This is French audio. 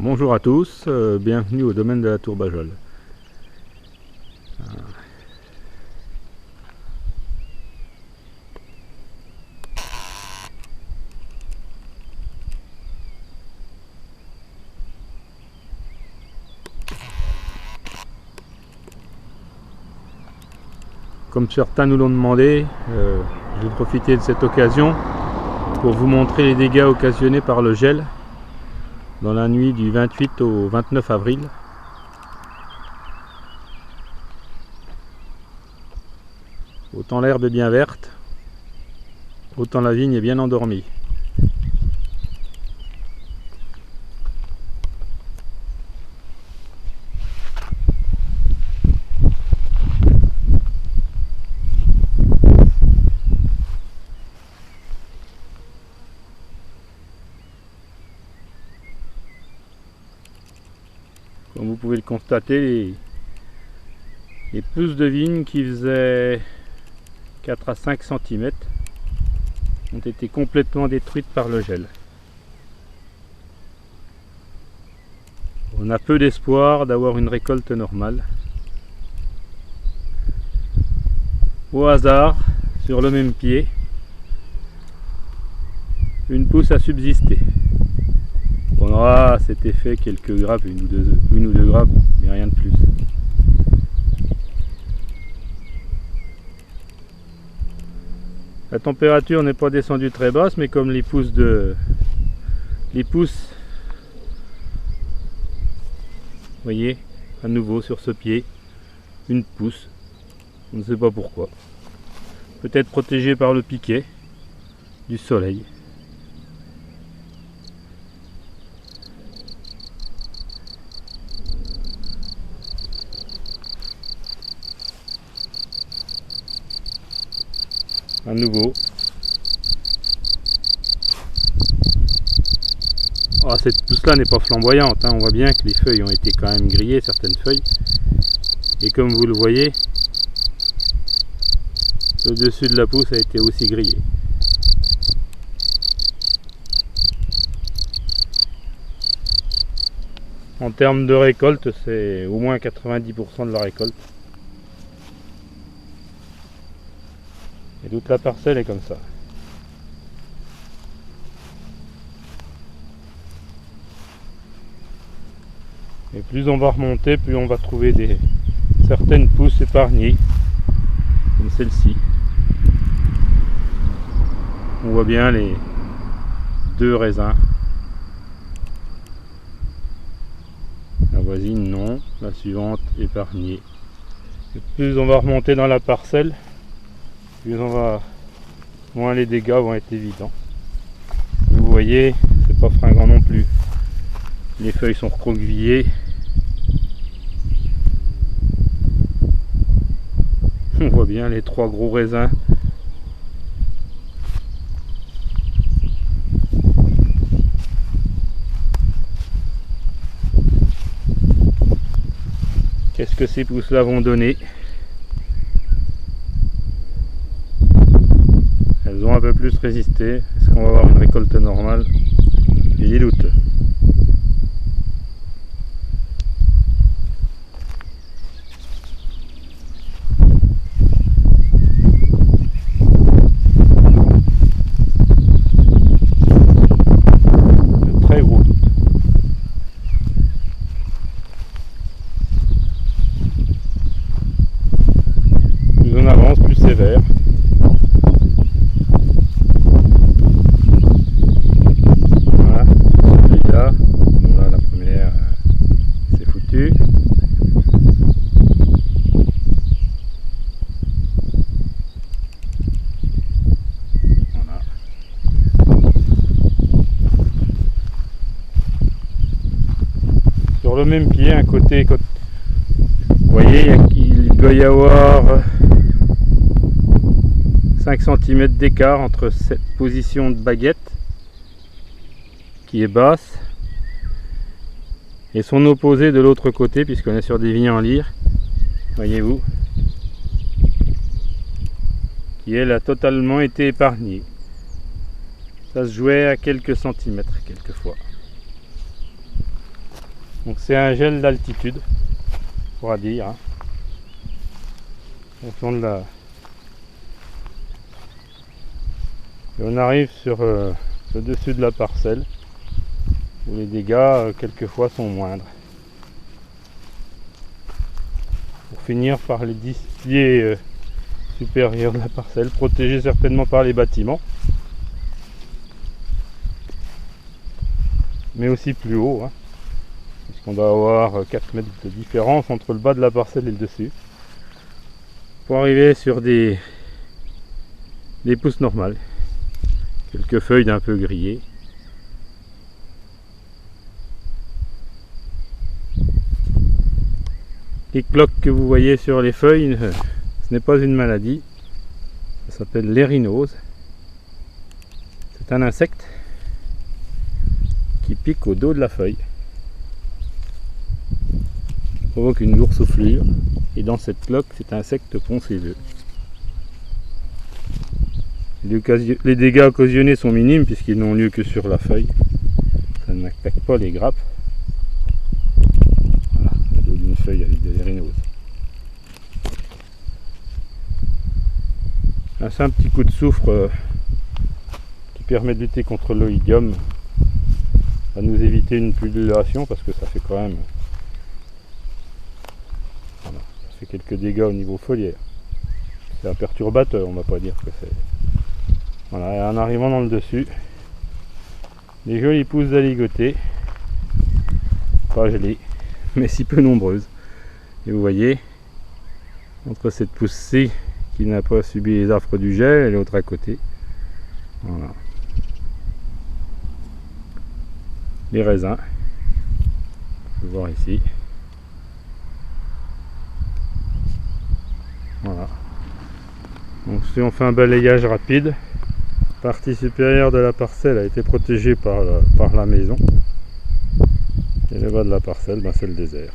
Bonjour à tous, bienvenue au domaine de la Tour Bajol. Comme certains nous l'ont demandé, je vais profiter de cette occasion pour vous montrer les dégâts occasionnés par le gel dans la nuit du 28 au 29 avril. Autant l'herbe est bien verte, autant la vigne est bien endormie. Comme vous pouvez le constater, les pousses de vigne qui faisaient 4 à 5 cm ont été complètement détruites par le gel. On a peu d'espoir d'avoir une récolte normale. Au hasard, sur le même pied, une pousse a subsisté. On aura cet effet quelques grappes, une ou deux grappes, mais rien de plus. La température n'est pas descendue très basse, mais comme les pousses, vous voyez, à nouveau sur ce pied, une pousse, on ne sait pas pourquoi. Peut-être protégée par le piquet du soleil. À nouveau. Ah, cette pousse-là n'est pas flamboyante, hein. On voit bien que les feuilles ont été quand même grillées, certaines feuilles. Et comme vous le voyez, le dessus de la pousse a été aussi grillé. En termes de récolte, c'est au moins 90% de la récolte. Et toute la parcelle est comme ça. Et plus on va remonter, plus on va trouver certaines pousses épargnées, comme celle-ci. On voit bien les deux raisins. La voisine non, la suivante épargnée. Et plus on va remonter dans la parcelle, moins les dégâts vont être évidents. Vous voyez, c'est pas fringant non plus. Les feuilles sont recroquevillées. On voit bien les trois gros raisins. Qu'est-ce que ces pousses-là vont donner? Elles ont un peu plus résisté. Est-ce qu'on va avoir une récolte normale? J'ai des doutes. De très gros doutes. Plus on avance, plus c'est vert. Voilà, la première, c'est foutu. Voilà. Sur le même pied, un côté, vous voyez, il doit y avoir 5 cm d'écart entre cette position de baguette qui est basse et son opposé de l'autre côté, puisqu'on est sur des vignes en lyre, voyez-vous, qui elle a totalement été épargnée. Ça se jouait à quelques centimètres quelquefois. Donc c'est un gel d'altitude, on pourra dire, hein, en fonction de la... Et on arrive sur le dessus de la parcelle, où les dégâts quelquefois sont moindres. Pour finir par les 10 pieds supérieurs de la parcelle, protégés certainement par les bâtiments, mais aussi plus haut, hein, puisqu'on doit avoir 4 mètres de différence entre le bas de la parcelle et le dessus, pour arriver sur des pousses normales, quelques feuilles d'un peu grillées. Les cloques que vous voyez sur les feuilles, ce n'est pas une maladie, ça s'appelle l'érinose. C'est un insecte qui pique au dos de la feuille, provoque une boursouflure, et dans cette cloque, cet insecte pond ses œufs. Les dégâts occasionnés sont minimes puisqu'ils n'ont lieu que sur la feuille, ça n'attaque pas les grappes. Voilà, le dos d'une feuille avec de l'érinose. Un simple petit coup de soufre qui permet de lutter contre l'oïdium va nous éviter une pullulation parce que ça fait quand même, voilà, ça fait quelques dégâts au niveau foliaire. C'est un perturbateur, on va pas dire que c'est... Voilà, et en arrivant dans le dessus, des jolies pousses d'aligoté, pas gelées, mais si peu nombreuses. Et vous voyez, entre cette pousse-ci qui n'a pas subi les affres du gel et l'autre à côté, voilà. Les raisins, on peut voir ici. Voilà. Donc si on fait un balayage rapide, la partie supérieure de la parcelle a été protégée par la maison. Et le bas de la parcelle, ben, c'est le désert.